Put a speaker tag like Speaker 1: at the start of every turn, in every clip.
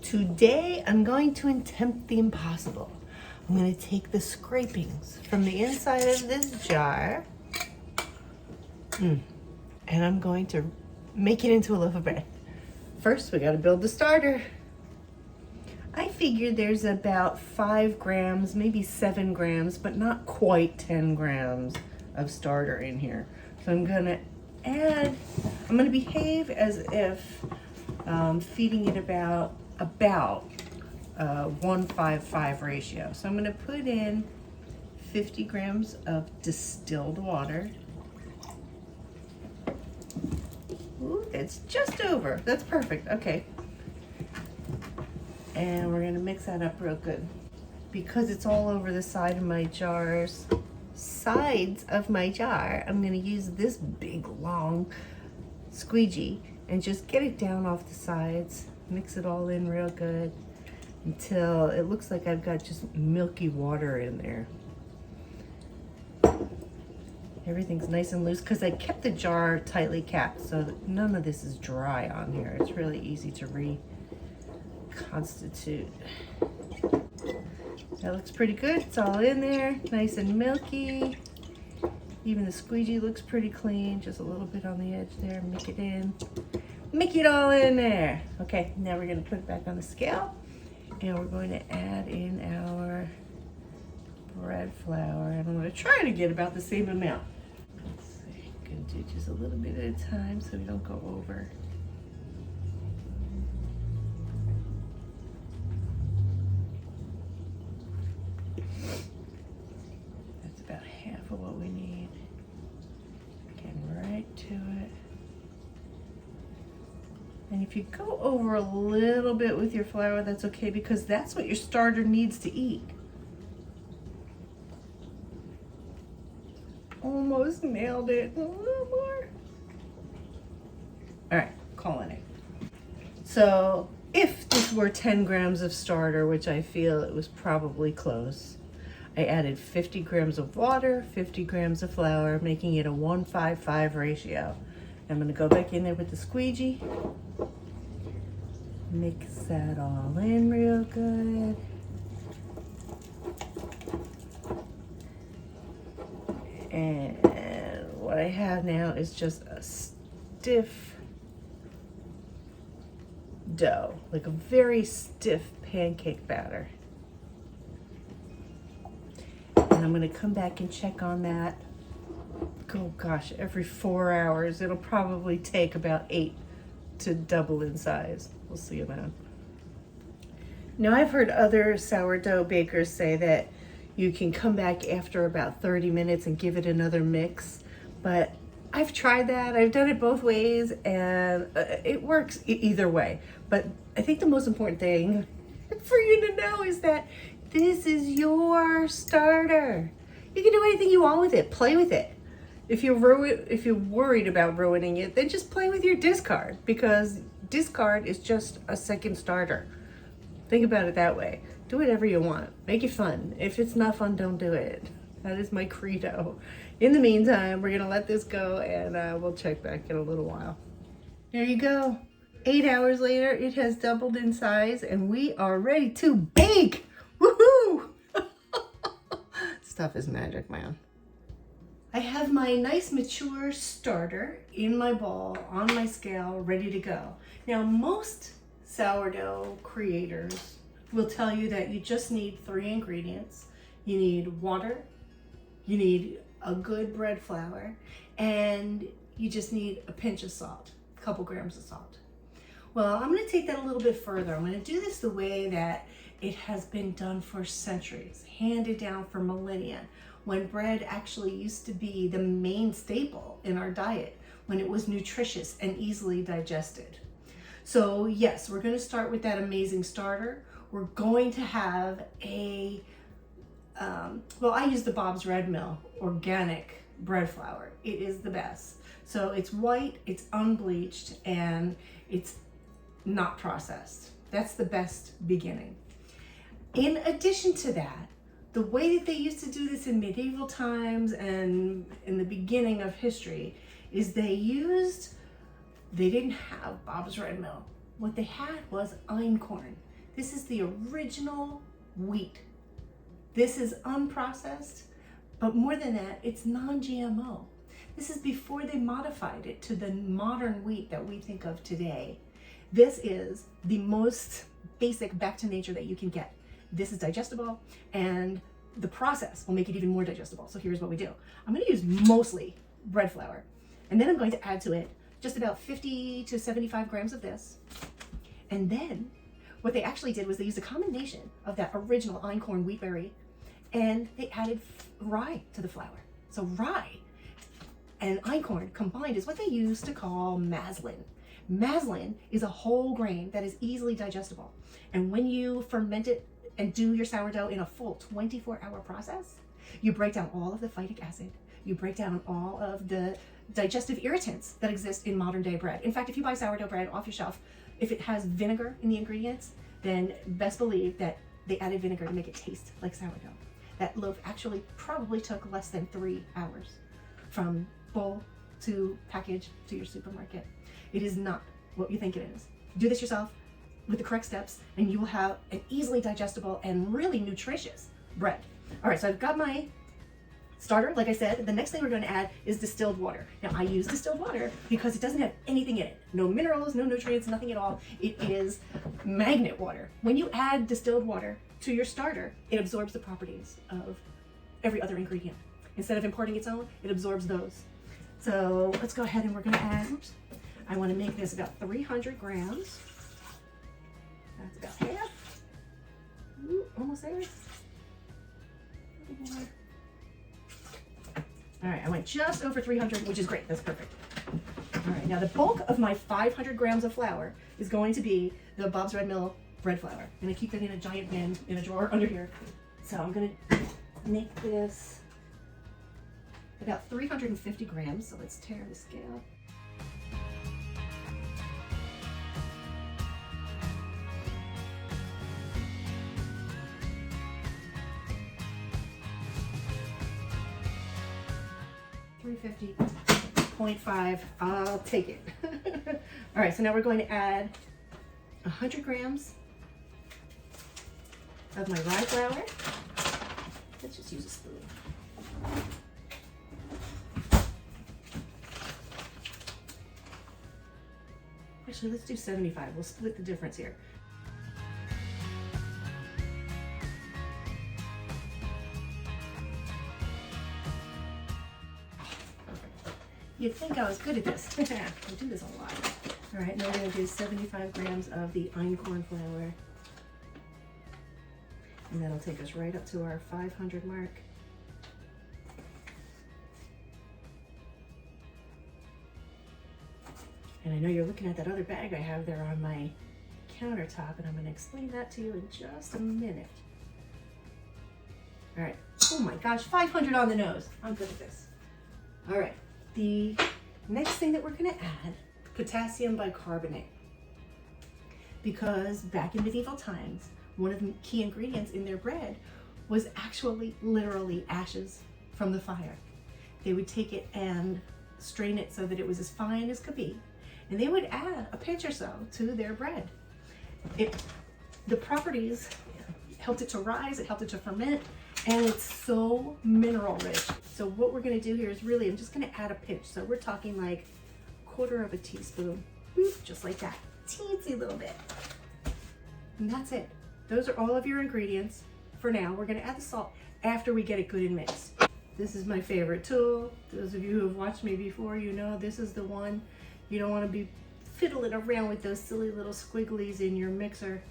Speaker 1: Today, I'm going to attempt the impossible. I'm going to take the scrapings from the inside of this jar, and I'm going to make it into a loaf of bread. First, we got to build the starter. I figured there's about 5 grams, maybe 7 grams, but not quite 10 grams of starter in here. So I'm going to behave as if feeding it about 1:5:5 ratio. So I'm going to put in 50 grams of distilled water. Ooh, it's just over. That's perfect. Okay. And we're going to mix that up real good. Because it's all over the sides of my jar, I'm going to use this big long squeegee and just get it down off the sides. Mix it all in real good until it looks like I've got just milky water in there. Everything's nice and loose because I kept the jar tightly capped so that none of this is dry on here. It's really easy to reconstitute. That looks pretty good. It's all in there, nice and milky. Even the squeegee looks pretty clean, just a little bit on the edge there. Make it in. Make it all in there. Okay, now we're going to put it back on the scale and we're going to add in our bread flour. And I'm going to try to get about the same amount. Let's see, I'm going to do just a little bit at a time so we don't go over. That's about half of what we need. Getting right to it. And if you go over a little bit with your flour, that's okay because that's what your starter needs to eat. Almost nailed it. A little more. All right, calling it. So if this were 10 grams of starter, which I feel it was probably close, I added 50 grams of water, 50 grams of flour, making it a 1:5:5 ratio. I'm going to go back in there with the squeegee. Mix that all in real good. And what I have now is just a stiff dough, like a very stiff pancake batter. And I'm going to come back and check on that. Oh gosh, every 4 hours. It'll probably take about 8 to double in size. We'll see about. Now I've heard other sourdough bakers say that you can come back after about 30 minutes and give it another mix, but I've tried that. I've done it both ways and it works either way. But I think the most important thing for you to know is that this is your starter. You can do anything you want with it. Play with it. If you're worried about ruining it, then just play with your discard because discard is just a second starter. Think about it that way. Do whatever you want. Make it fun. If it's not fun, don't do it. That is my credo. In the meantime, we're going to let this go and we'll check back in a little while. There you go. 8 hours later, it has doubled in size and we are ready to bake. Woohoo! Stuff is magic, man. I have my nice mature starter in my bowl, on my scale, ready to go. Now, most sourdough creators will tell you that you just need 3 ingredients. You need water, you need a good bread flour, and you just need a pinch of salt, a couple grams of salt. Well, I'm going to take that a little bit further. I'm going to do this the way that it has been done for centuries, handed down for millennia, when bread actually used to be the main staple in our diet, when it was nutritious and easily digested. So yes, we're going to start with that amazing starter. We're going to have a, well, I use the Bob's Red Mill organic bread flour. It is the best. So it's white, it's unbleached, and it's not processed. That's the best beginning. In addition to that, the way that they used to do this in medieval times and in the beginning of history is they didn't have Bob's Red Mill. What they had was einkorn. This is the original wheat. This is unprocessed, but more than that, it's non-GMO. This is before they modified it to the modern wheat that we think of today. This is the most basic back to nature that you can get. This is digestible, and the process will make it even more digestible. So here's what we do. I'm going to use mostly bread flour, and then I'm going to add to it just about 50 to 75 grams of this. And then what they actually did was they used a combination of that original einkorn wheat berry, and they added rye to the flour. So rye and einkorn combined is what they used to call maslin. Maslin is a whole grain that is easily digestible. And when you ferment it and do your sourdough in a full 24-hour process, you break down all of the phytic acid, you break down all of the digestive irritants that exist in modern day bread. In fact, if you buy sourdough bread off your shelf, if it has vinegar in the ingredients, then best believe that they added vinegar to make it taste like sourdough. That loaf actually probably took less than 3 hours from bowl to package to your supermarket. It is not what you think it is. Do this yourself with the correct steps, and you will have an easily digestible and really nutritious bread. All right, so I've got my starter. Like I said, the next thing we're going to add is distilled water. Now, I use distilled water because it doesn't have anything in it. No minerals, no nutrients, nothing at all. It is magnet water. When you add distilled water to your starter, it absorbs the properties of every other ingredient. Instead of importing its own, it absorbs those. So let's go ahead and we're going to add, I want to make this about 300 grams. That's about half. Ooh, almost there. All right, I went just over 300, which is great. That's perfect. All right, now the bulk of my 500 grams of flour is going to be the Bob's Red Mill bread flour. I'm going to keep it in a giant bin in a drawer under here. So I'm going to make this about 350 grams. So let's tear the scale. $350.5, I'll take it. All right, so now we're going to add 100 grams of my rye flour. Let's just use a spoon. Actually, let's do 75. We'll split the difference here. You'd think I was good at this. I do this a lot. All right, now we're going to do 75 grams of the einkorn flour. And that'll take us right up to our 500 mark. And I know you're looking at that other bag I have there on my countertop, and I'm going to explain that to you in just a minute. All right. Oh my gosh, 500 on the nose. I'm good at this. All right. The next thing that we're going to add, potassium bicarbonate. Because back in medieval times, one of the key ingredients in their bread was actually literally ashes from the fire. They would take it and strain it so that it was as fine as could be, and they would add a pinch or so to their bread. The properties helped it to rise, it helped it to ferment, and it's so mineral rich. So what we're going to do here is really, I'm just going to add a pinch. So we're talking like 1/4 teaspoon, just like that, teensy little bit. And that's it. Those are all of your ingredients for now. We're going to add the salt after we get it good and mixed. This is my favorite tool. Those of you who have watched me before, you know this is the one. You don't want to be fiddling around with those silly little squigglies in your mixer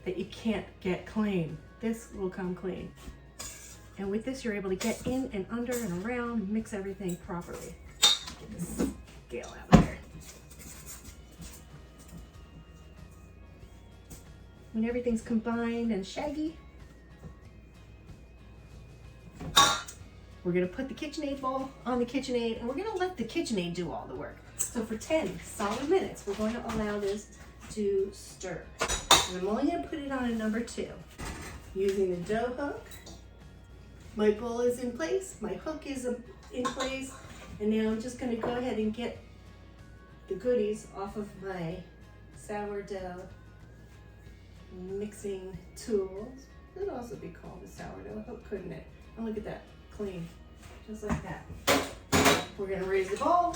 Speaker 1: that you can't get clean. This will come clean. And with this, you're able to get in and under and around, mix everything properly. Get this scale out here. When everything's combined and shaggy, we're gonna put the KitchenAid bowl on the KitchenAid, and we're gonna let the KitchenAid do all the work. So for 10 solid minutes, we're going to allow this to stir. And I'm only gonna put it on a number 2. Using the dough hook. My bowl is in place, my hook is in place, and now I'm just gonna go ahead and get the goodies off of my sourdough mixer. mixing tools. It could also be called a sourdough, couldn't it? And look at that, clean, just like that. We're gonna raise the bowl,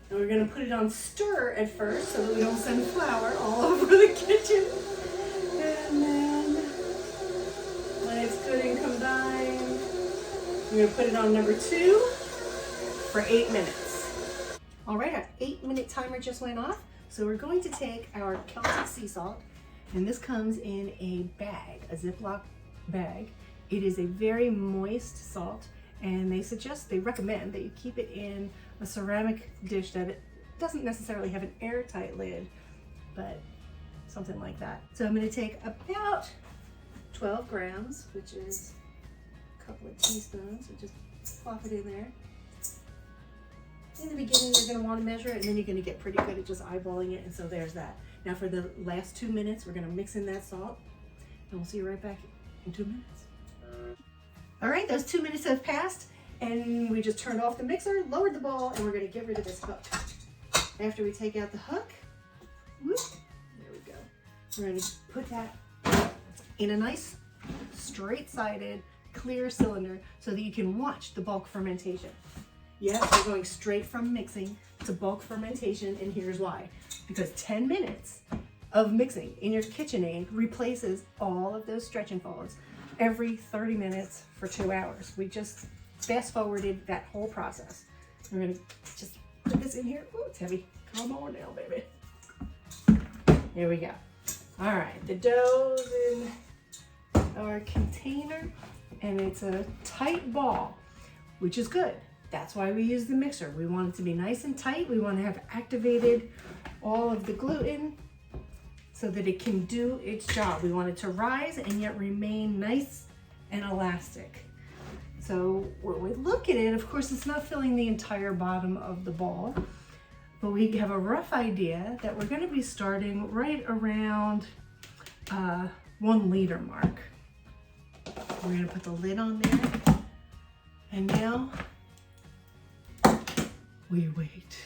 Speaker 1: and we're gonna put it on stir at first so that we don't send flour all over the kitchen. And then, when it's good and combined, we're gonna put it on number 2 for 8 minutes. All right, our 8-minute timer just went off. So we're going to take our Celtic sea salt, and this comes in a bag, a Ziploc bag. It is a very moist salt, and they recommend that you keep it in a ceramic dish that it doesn't necessarily have an airtight lid, but something like that. So I'm going to take about 12 grams, which is a couple of teaspoons, so just plop it in there. In the beginning, you're going to want to measure it, and then you're going to get pretty good at just eyeballing it, and so there's that. Now for the last 2 minutes, we're going to mix in that salt, and we'll see you right back in 2 minutes. All right, those 2 minutes have passed, and we just turned off the mixer, lowered the bowl, and we're going to get rid of this hook. After we take out the hook, whoop, there we go. We're going to put that in a nice straight-sided, clear cylinder so that you can watch the bulk fermentation. Yes, we're going straight from mixing to bulk fermentation, and here's why. Because 10 minutes of mixing in your KitchenAid replaces all of those stretch and folds every 30 minutes for 2 hours. We just fast forwarded that whole process. We're gonna just put this in here. Ooh, it's heavy. Come on now, baby. There we go. All right, the dough's in our container, and it's a tight ball, which is good. That's why we use the mixer. We want it to be nice and tight. We want to have activated all of the gluten so that it can do its job. We want it to rise and yet remain nice and elastic. So when we look at it, of course, it's not filling the entire bottom of the bowl, but we have a rough idea that we're going to be starting right around 1 liter mark. We're going to put the lid on there, and now we wait.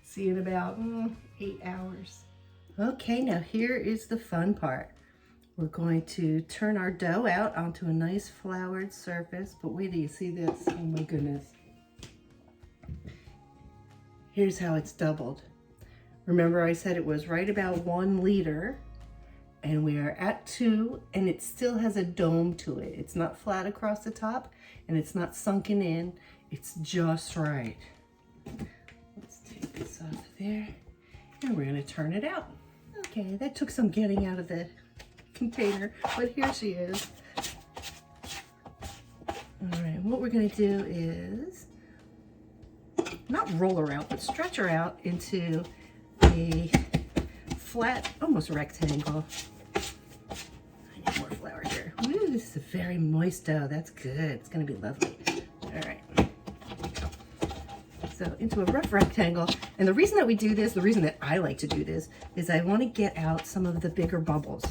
Speaker 1: See in about 8 hours. Okay, now here is the fun part. We're going to turn our dough out onto a nice floured surface, but wait till you see this. Oh my goodness. Here's how it's doubled. Remember I said it was right about 1 liter, and we are at 2, and it still has a dome to it. It's not flat across the top, and it's not sunken in. It's just right. Let's take this off of there, and we're gonna turn it out. Okay, that took some getting out of the container, but here she is. All right, what we're gonna do is not roll her out, but stretch her out into a flat, almost rectangle. I need more flour here. Ooh, this is a very moist dough. That's good. It's gonna be lovely. All right. So into a rough rectangle. And the reason that we do this, the reason that I like to do this, is I want to get out some of the bigger bubbles.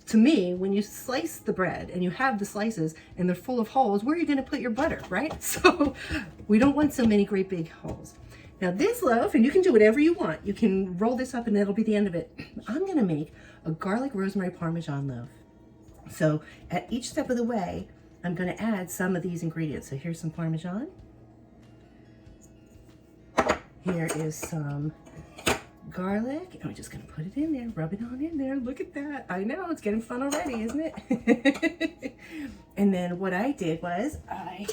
Speaker 1: To me, when you slice the bread and you have the slices and they're full of holes, where are you going to put your butter, right? So we don't want so many great big holes. Now this loaf, and you can do whatever you want. You can roll this up and that'll be the end of it. I'm going to make a garlic rosemary parmesan loaf. So at each step of the way, I'm going to add some of these ingredients. So here's some parmesan. Here is some garlic, and we're just gonna put it in there, rub it on in there. Look at that. I know, it's getting fun already, isn't it? And then what I did was I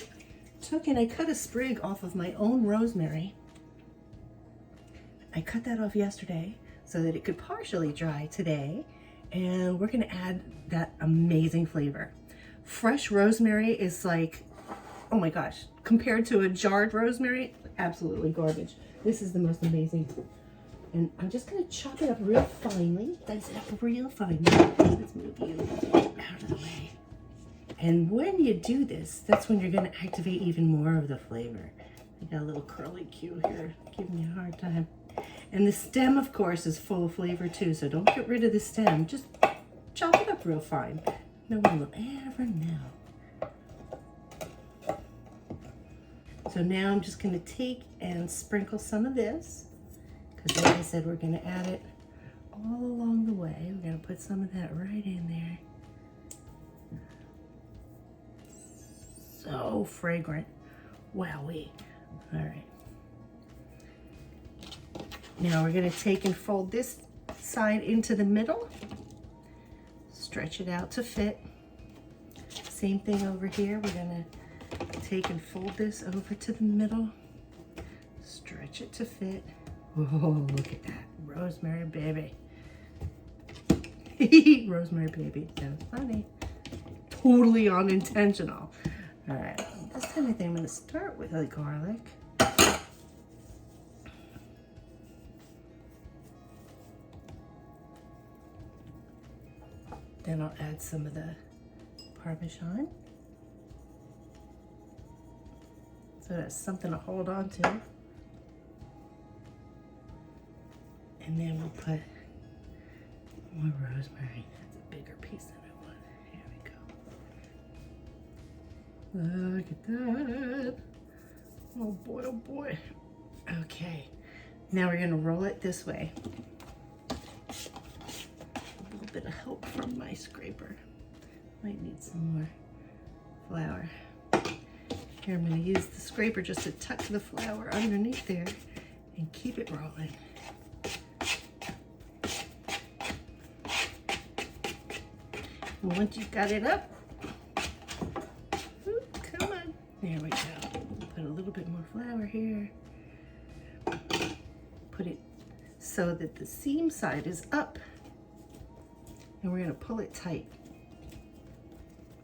Speaker 1: took and I cut a sprig off of my own rosemary. I cut that off yesterday so that it could partially dry today, and we're gonna add that amazing flavor. Fresh rosemary is like, oh my gosh, compared to a jarred rosemary, absolutely garbage. This is the most amazing. And I'm just going to chop it up real finely. Dice it up real finely. Let's move you out of the way. And when you do this, that's when you're going to activate even more of the flavor. I got a little curly Q here, giving me a hard time. And the stem, of course, is full of flavor too, so don't get rid of the stem. Just chop it up real fine. No one will ever know. So now I'm just going to take and sprinkle some of this, because like I said, we're going to add it all along the way. put some of that right in there. So fragrant. Wowee. All right. Now we're going to take and fold this side into the middle. Stretch it out to fit. Same thing over here. We're going to take and fold this over to the middle. Stretch it to fit. Whoa, look at that. Rosemary baby. Rosemary baby. That was funny. Totally unintentional. All right. This time I think I'm going to start with the garlic. Then I'll add some of the Parmesan. So that's something to hold on to. And then we'll put more rosemary. That's a bigger piece than I want. Here we go. Look at that. Oh boy, oh boy. Okay. Now we're gonna roll it this way. A little bit of help from my scraper. Might need some more flour. Here I'm going to use the scraper just to tuck the flour underneath there and keep it rolling. And once you've got it up, come on. There we go. Put a little bit more flour here. Put it so that the seam side is up. And we're going to pull it tight.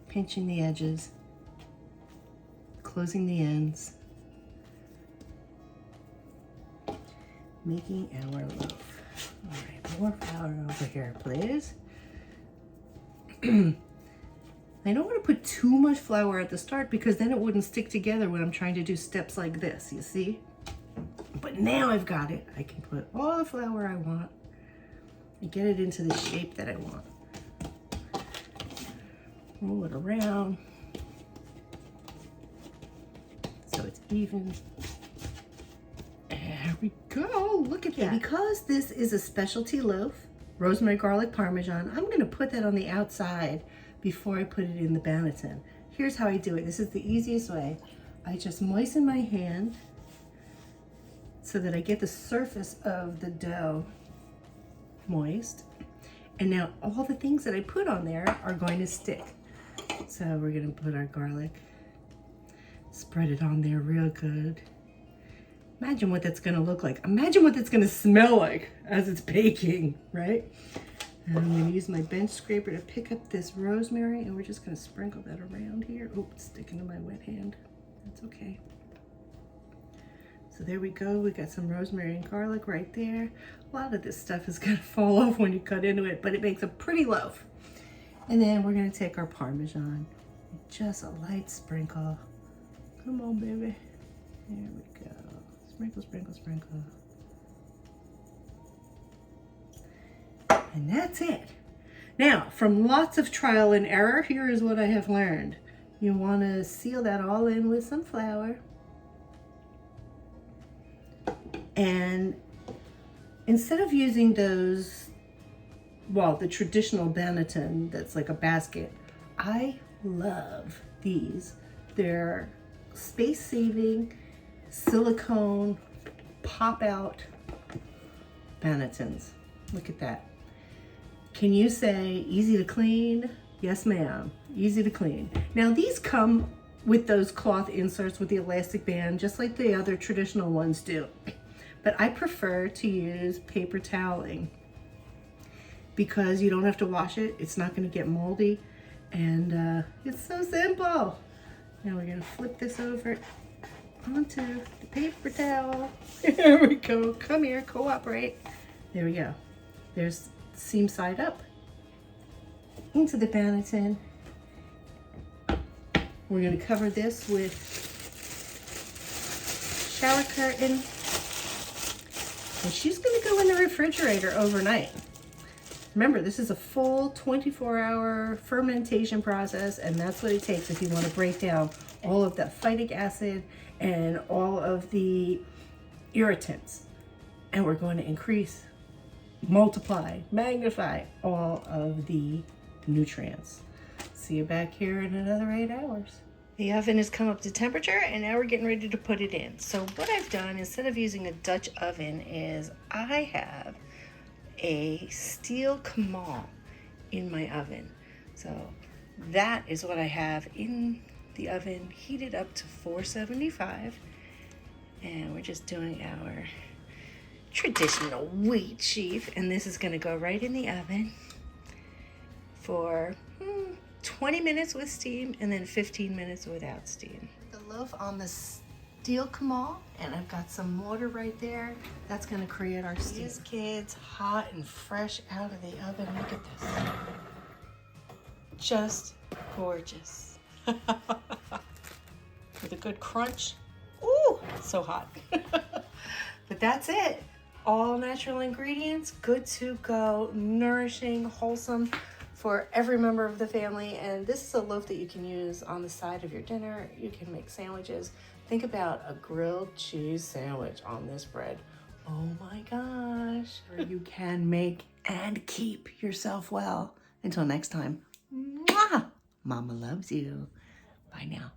Speaker 1: Pinching the edges. Closing the ends. Making our loaf. All right, more flour over here, please. I don't want to put too much flour at the start because then it wouldn't stick together when I'm trying to do steps like this, you see? But now I've got it. I can put all the flour I want and get it into the shape that I want. Roll it around so it's even. There we go. Look at that. Because this is a specialty loaf, rosemary, garlic, Parmesan, I'm going to put that on the outside before I put it in the banneton. Here's how I do it. This is the easiest way. I just moisten my hand so that I get the surface of the dough moist. And now all the things that I put on there are going to stick. So we're going to put our garlic, spread it on there real good. Imagine what that's going to look like. Imagine what that's going to smell like as it's baking, right? And I'm going to use my bench scraper to pick up this rosemary, and we're just going to sprinkle that around here. Oh, it's sticking to my wet hand. That's okay. So there we go. We got some rosemary and garlic right there. A lot of this stuff is going to fall off when you cut into it, but it makes a pretty loaf. And then we're going to take our Parmesan. Just a light sprinkle. Come on, baby. There we go. Sprinkle, sprinkle, sprinkle. And that's it. Now, from lots of trial and error, here is what I have learned. You want to seal that all in with some flour. And instead of using those, well, the traditional banneton that's like a basket, I love these. They're space-saving, silicone, pop-out bannetons. Look at that. Can you say easy to clean? Yes, ma'am. Easy to clean. Now, these come with those cloth inserts with the elastic band, just like the other traditional ones do. But I prefer to use paper toweling because you don't have to wash it. It's not going to get moldy. And it's so simple. Now we're going to flip this over onto the paper towel. There we go. Come here, cooperate. There we go. There's the seam side up into the banneton. We're going to cover this with shower curtain. And she's going to go in the refrigerator overnight. Remember, this is a full 24-hour fermentation process, and that's what it takes if you want to break down all of the phytic acid and all of the irritants. And we're going to increase multiply, magnify all of the nutrients. See you back here in another 8 hours. The oven has come up to temperature and now we're getting ready to put it in. So what I've done, instead of using a Dutch oven, is I have a steel Kamal in my oven. So that is what I have in the oven, heated up to 475. And we're just doing our traditional wheat sheaf. And this is gonna go right in the oven for 20 minutes with steam and then 15 minutes without steam. The loaf on the steel Kamal, and I've got some mortar right there. That's gonna create our steam. These kids, hot and fresh out of the oven. Look at this. Just gorgeous. With a good crunch. Ooh, so hot. But that's it. All natural ingredients, good to go, nourishing, wholesome for every member of the family. And this is a loaf that you can use on the side of your dinner. You can make sandwiches. Think about a grilled cheese sandwich on this bread. Oh my gosh. You can make and keep yourself well. Until next time, mwah! Mama loves you. Bye now.